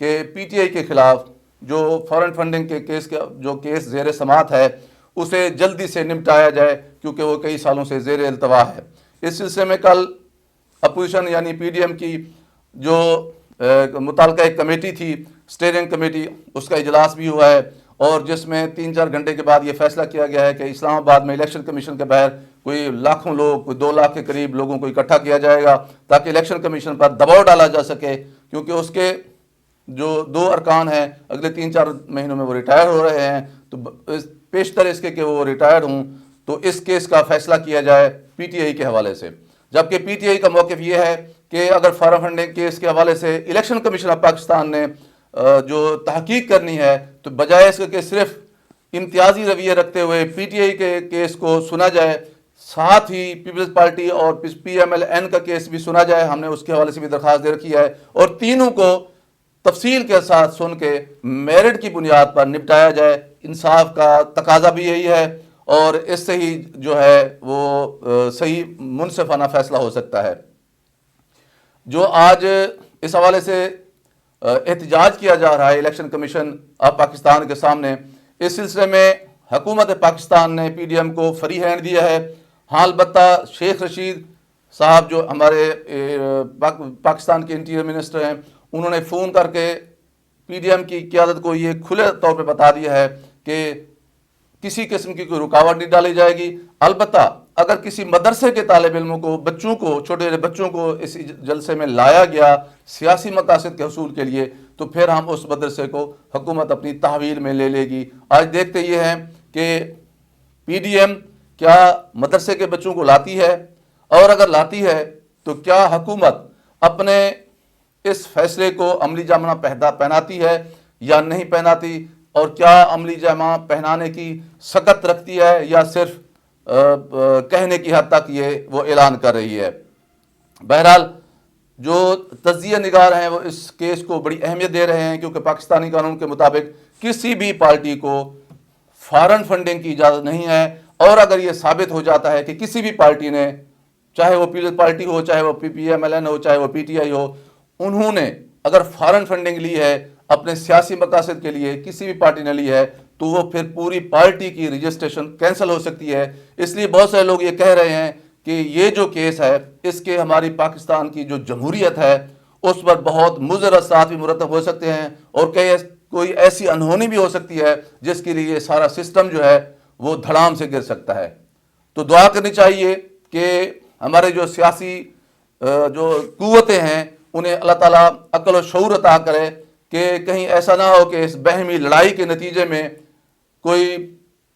کہ P T I کے خلاف جو فارن فنڈنگ کے کیس کا جو کیس زیر سماعت ہے اسے جلدی سے نمٹایا جائے، کیونکہ وہ کئی سالوں سے زیر التوا ہے۔ اس سلسلے میں کل اپوزیشن یعنی پی ڈی ایم کی جو متعلقہ ایک کمیٹی تھی، اسٹیئرنگ کمیٹی، اس کا اجلاس بھی ہوا ہے، اور جس میں 3-4 گھنٹے کے بعد یہ فیصلہ کیا گیا ہے کہ اسلام آباد میں الیکشن کمیشن کے باہر کوئی لاکھوں لوگ، کوئی 2 لاکھ کے قریب لوگوں کو اکٹھا کیا جائے گا تاکہ الیکشن کمیشن پر دباؤ ڈالا جا سکے، کیونکہ اس کے جو 2 ارکان ہیں اگلے 3-4 مہینوں میں وہ ریٹائر ہو رہے ہیں، تو پیشتر اس کے کہ وہ ریٹائر ہوں تو اس کیس کا فیصلہ کیا جائے پی ٹی آئی کے حوالے سے۔ جبکہ پی ٹی آئی کا موقف یہ ہے کہ اگر فارم فنڈنگ کیس کے حوالے سے الیکشن کمیشن آف پاکستان نے جو تحقیق کرنی ہے تو بجائے اس کے کہ صرف امتیازی رویہ رکھتے ہوئے پی ٹی آئی کے کیس کو سنا جائے، ساتھ ہی پیپلز پارٹی اور پی ایم ایل این کا کیس بھی سنا جائے۔ ہم نے اس کے حوالے سے بھی درخواست دے رکھی ہے، اور تینوں کو تفصیل کے ساتھ سن کے میرٹ کی بنیاد پر نپٹایا جائے۔ انصاف کا تقاضا بھی یہی ہے، اور اس سے ہی جو ہے وہ صحیح منصفانہ فیصلہ ہو سکتا ہے۔ جو آج اس حوالے سے احتجاج کیا جا رہا ہے الیکشن کمیشن آف پاکستان کے سامنے، اس سلسلے میں حکومت پاکستان نے پی ڈی ایم کو فری ہینڈ دیا ہے۔ ہاں البتہ شیخ رشید صاحب جو ہمارے پاکستان کے انٹیریئر منسٹر ہیں، انہوں نے فون کر کے پی ڈی ایم کی قیادت کو یہ کھلے طور پہ بتا دیا ہے کہ کسی قسم کی کوئی رکاوٹ نہیں ڈالی جائے گی۔ البتہ اگر کسی مدرسے کے طالب علموں کو، بچوں کو، چھوٹے بچوں کو اس جلسے میں لایا گیا سیاسی مقاصد کے حصول کے لیے، تو پھر ہم اس مدرسے کو حکومت اپنی تحویل میں لے لے گی۔ آج دیکھتے یہ ہیں کہ پی ڈی ایم کیا مدرسے کے بچوں کو لاتی ہے، اور اگر لاتی ہے تو کیا حکومت اپنے اس فیصلے کو عملی جامہ پہناتی ہے یا نہیں پہناتی، اور کیا عملی جامہ پہنانے کی سکت رکھتی ہے یا صرف کہنے کی حد تک یہ وہ اعلان کر رہی ہے۔ بہرحال جو تجزیہ نگار ہیں وہ اس کیس کو بڑی اہمیت دے رہے ہیں، کیونکہ پاکستانی قانون کے مطابق کسی بھی پارٹی کو فارن فنڈنگ کی اجازت نہیں ہے، اور اگر یہ ثابت ہو جاتا ہے کہ کسی بھی پارٹی نے، چاہے وہ پیپلز پارٹی ہو، چاہے وہ پی ایم ایل این ہو، چاہے وہ پی ٹی آئی ہو، انہوں نے اگر فارن فنڈنگ لی ہے اپنے سیاسی مقاصد کے لیے، کسی بھی پارٹی نے لی ہے، تو وہ پھر پوری پارٹی کی رجسٹریشن کینسل ہو سکتی ہے۔ اس لیے بہت سارے لوگ یہ کہہ رہے ہیں کہ یہ جو کیس ہے اس کے ہماری پاکستان کی جو جمہوریت ہے اس پر بہت مضر اثرات بھی مرتب ہو سکتے ہیں، اور کوئی ایسی انہونی بھی ہو سکتی ہے جس کے لیے سارا سسٹم جو ہے وہ دھڑام سے گر سکتا ہے۔ تو دعا کرنی چاہیے کہ ہمارے جو سیاسی جو قوتیں ہیں انہیں اللہ تعالیٰ عقل و شعور عطا کرے کہ کہیں ایسا نہ ہو کہ اس باہمی لڑائی کے نتیجے میں کوئی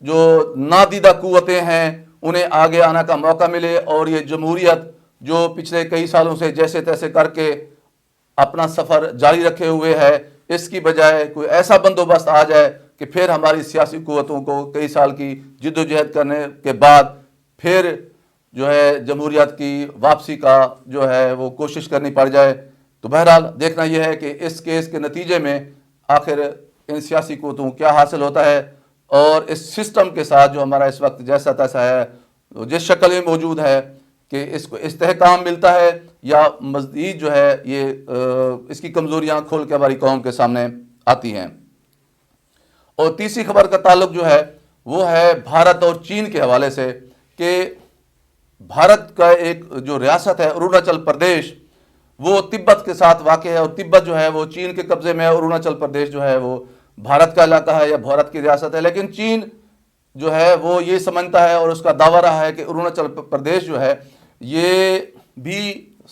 جو نادیدہ قوتیں ہیں انہیں آگے آنے کا موقع ملے، اور یہ جمہوریت جو پچھلے کئی سالوں سے جیسے تیسے کر کے اپنا سفر جاری رکھے ہوئے ہے، اس کی بجائے کوئی ایسا بندوبست آ جائے کہ پھر ہماری سیاسی قوتوں کو کئی سال کی جد و جہد کرنے کے بعد پھر جو ہے جمہوریت کی واپسی کا جو ہے وہ کوشش کرنی پڑ جائے۔ تو بہرحال دیکھنا یہ ہے کہ اس کیس کے نتیجے میں آخر ان سیاسی قوتوں کو کیا حاصل ہوتا ہے، اور اس سسٹم کے ساتھ جو ہمارا اس وقت جیسا تیسا ہے، جس شکل میں موجود ہے، کہ اس کو استحکام ملتا ہے یا مزید جو ہے یہ اس کی کمزوریاں کھول کے ہماری قوم کے سامنے آتی ہیں۔ اور تیسری خبر کا تعلق جو ہے وہ ہے بھارت اور چین کے حوالے سے، کہ بھارت کا ایک جو ریاست ہے اروناچل پردیش، وہ تبت کے ساتھ واقع ہے، اور تبت جو ہے وہ چین کے قبضے میں ہے، اور اروناچل پردیش جو ہے وہ بھارت کا علاقہ ہے یا بھارت کی ریاست ہے۔ لیکن چین جو ہے وہ یہ سمجھتا ہے، اور اس کا دعویٰ رہا ہے کہ اروناچل پردیش جو ہے یہ بھی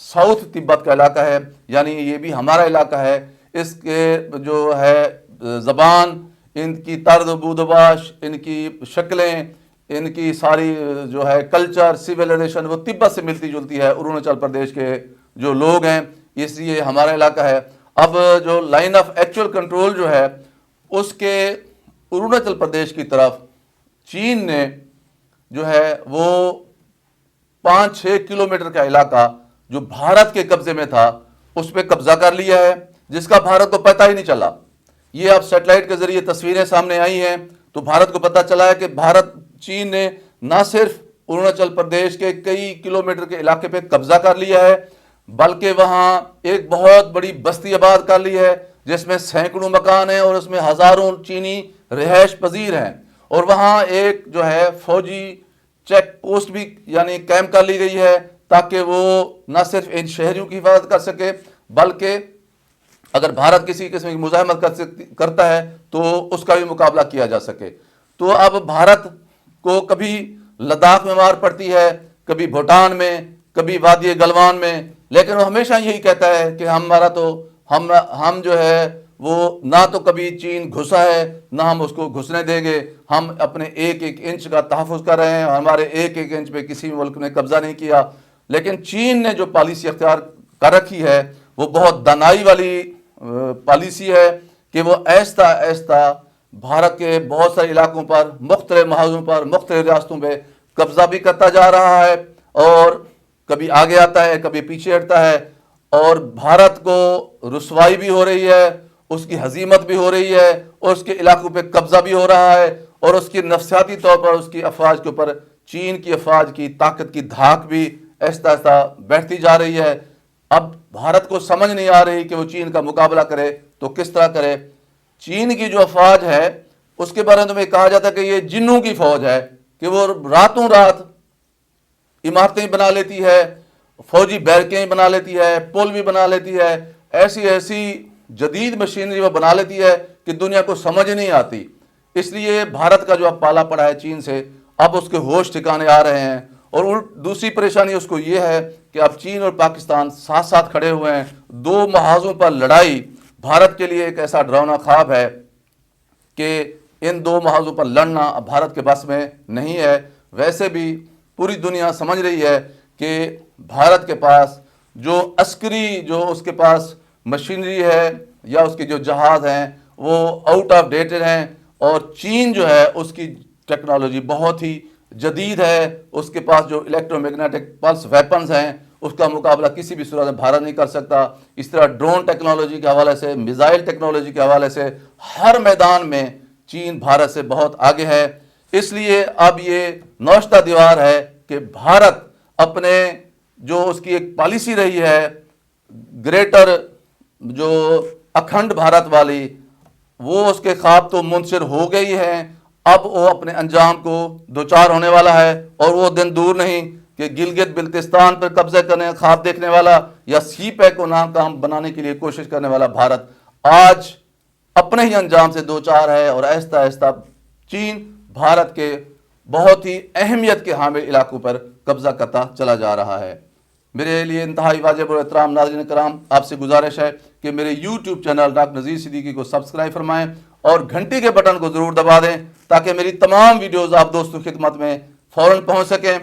ساؤتھ تبت کا علاقہ ہے، یعنی یہ بھی ہمارا علاقہ ہے۔ اس کے جو ہے زبان، ان کی طرز بودباش، ان کی شکلیں، ان کی ساری جو ہے کلچر، سویلائزیشن وہ تبت سے ملتی جلتی ہے، اروناچل پردیش کے جو لوگ ہیں، اس لیے ہمارا علاقہ ہے۔ اب جو لائن آف ایکچوئل کنٹرول جو ہے اس کے اروناچل پردیش کی طرف چین نے جو ہے وہ 5-6 کلومیٹر کا علاقہ جو بھارت کے قبضے میں تھا اس پہ قبضہ کر لیا ہے، جس کا بھارت کو پتہ ہی نہیں چلا۔ یہ اب سیٹلائٹ کے ذریعے تصویریں سامنے آئی ہیں تو بھارت کو پتہ چلا ہے کہ چین نے نہ صرف اروناچل پردیش کے کئی کلومیٹر کے علاقے پہ قبضہ کر لیا ہے، بلکہ وہاں ایک بہت بڑی بستی آباد کر لی ہے، جس میں سینکڑوں مکان ہیں اور اس میں ہزاروں چینی رہائش پذیر ہیں، اور وہاں ایک جو ہے فوجی چیک پوسٹ بھی یعنی کیمپ کر لی گئی ہے تاکہ وہ نہ صرف ان شہریوں کی حفاظت کر سکے بلکہ اگر بھارت کسی قسم کی مزاحمت کرتا ہے تو اس کا بھی مقابلہ کیا جا سکے۔ تو اب بھارت کو کبھی لداخ میں مار پڑتی ہے، کبھی بھوٹان میں، کبھی وادی گلوان میں، لیکن وہ ہمیشہ یہی کہتا ہے کہ ہم جو ہے وہ نہ تو کبھی چین گھسا ہے نہ ہم اس کو گھسنے دیں گے، ہم اپنے ایک ایک انچ کا تحفظ کر رہے ہیں، ہمارے ایک ایک انچ پہ کسی ملک نے قبضہ نہیں کیا۔ لیکن چین نے جو پالیسی اختیار کر رکھی ہے وہ بہت دانائی والی پالیسی ہے کہ وہ آہستہ آہستہ بھارت کے بہت سارے علاقوں پر، مختلف محاذوں پر، مختلف ریاستوں پہ قبضہ بھی کرتا جا رہا ہے، اور کبھی آگے آتا ہے کبھی پیچھے ہٹتا ہے، اور بھارت کو رسوائی بھی ہو رہی ہے، اس کی ہزیمت بھی ہو رہی ہے، اور اس کے علاقوں پہ قبضہ بھی ہو رہا ہے، اور اس کی نفسیاتی طور پر اس کی افواج کے اوپر چین کی افواج کی طاقت کی دھاک بھی آہستہ آہستہ بیٹھتی جا رہی ہے۔ اب بھارت کو سمجھ نہیں آ رہی کہ وہ چین کا مقابلہ کرے تو کس طرح کرے۔ چین کی جو افواج ہے اس کے بارے میں کہا جاتا ہے کہ یہ جنوں کی فوج ہے، کہ وہ راتوں رات عمارتیں بنا لیتی ہے، فوجی بیرکیں بنا لیتی ہے، پل بھی بنا لیتی ہے، ایسی جدید مشینری وہ بنا لیتی ہے کہ دنیا کو سمجھ نہیں آتی۔ اس لیے بھارت کا جو اب پالا پڑا ہے چین سے، اب اس کے ہوش ٹھکانے آ رہے ہیں، اور دوسری پریشانی اس کو یہ ہے کہ اب چین اور پاکستان ساتھ ساتھ کھڑے ہوئے ہیں، دو محاذوں پر لڑائی بھارت کے لیے ایک ایسا ڈراؤنا خواب ہے کہ ان دو محاذوں پر لڑنا اب بھارت کے بس میں نہیں ہے۔ ویسے بھی پوری دنیا سمجھ رہی ہے کہ بھارت کے پاس جو عسکری جو اس کے پاس مشینری ہے یا اس کے جو جہاز ہیں وہ آؤٹ آف ڈیٹڈ ہیں، اور چین جو ہے اس کی ٹیکنالوجی بہت ہی جدید ہے، اس کے پاس جو الیکٹرو میگنیٹک پلس ویپنز ہیں اس کا مقابلہ کسی بھی صورت میں بھارت نہیں کر سکتا۔ اس طرح ڈرون ٹیکنالوجی کے حوالے سے، میزائل ٹیکنالوجی کے حوالے سے ہر میدان میں چین بھارت سے بہت آگے ہے۔ اس لیے اب یہ نوشتہ دیوار ہے کہ بھارت اپنے جو اس کی ایک پالیسی رہی ہے گریٹر جو اکھنڈ بھارت والی، وہ اس کے خواب تو منصر ہو گئی ہیں، اب وہ اپنے انجام کو دوچار ہونے والا ہے، اور وہ دن دور نہیں کہ گلگت بلتستان پر قبضہ کرنے کا خواب دیکھنے والا یا سی پیک کو نام کا ہم بنانے کے لیے کوشش کرنے والا بھارت آج اپنے ہی انجام سے دوچار ہے، اور آہستہ آہستہ چین بھارت کے بہت ہی اہمیت کے حامل علاقوں پر قبضہ کرتا چلا جا رہا ہے۔ میرے لیے انتہائی واجب اور احترام ناظرین کرام، آپ سے گزارش ہے کہ میرے YouTube channel doctor Nazir Siddiqui کو سبسکرائب فرمائیں اور گھنٹی کے بٹن کو ضرور دبا دیں تاکہ میری تمام ویڈیوز آپ دوستوں کی خدمت میں فوراً پہنچ سکیں۔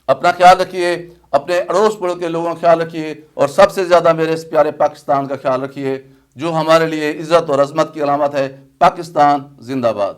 اپنا خیال رکھیے، اپنے اڑوس پڑوس کے لوگوں کا خیال رکھیے، اور سب سے زیادہ میرے اس پیارے پاکستان کا خیال رکھیے جو ہمارے لیے عزت اور عظمت کی علامت ہے۔ پاکستان زندہ باد۔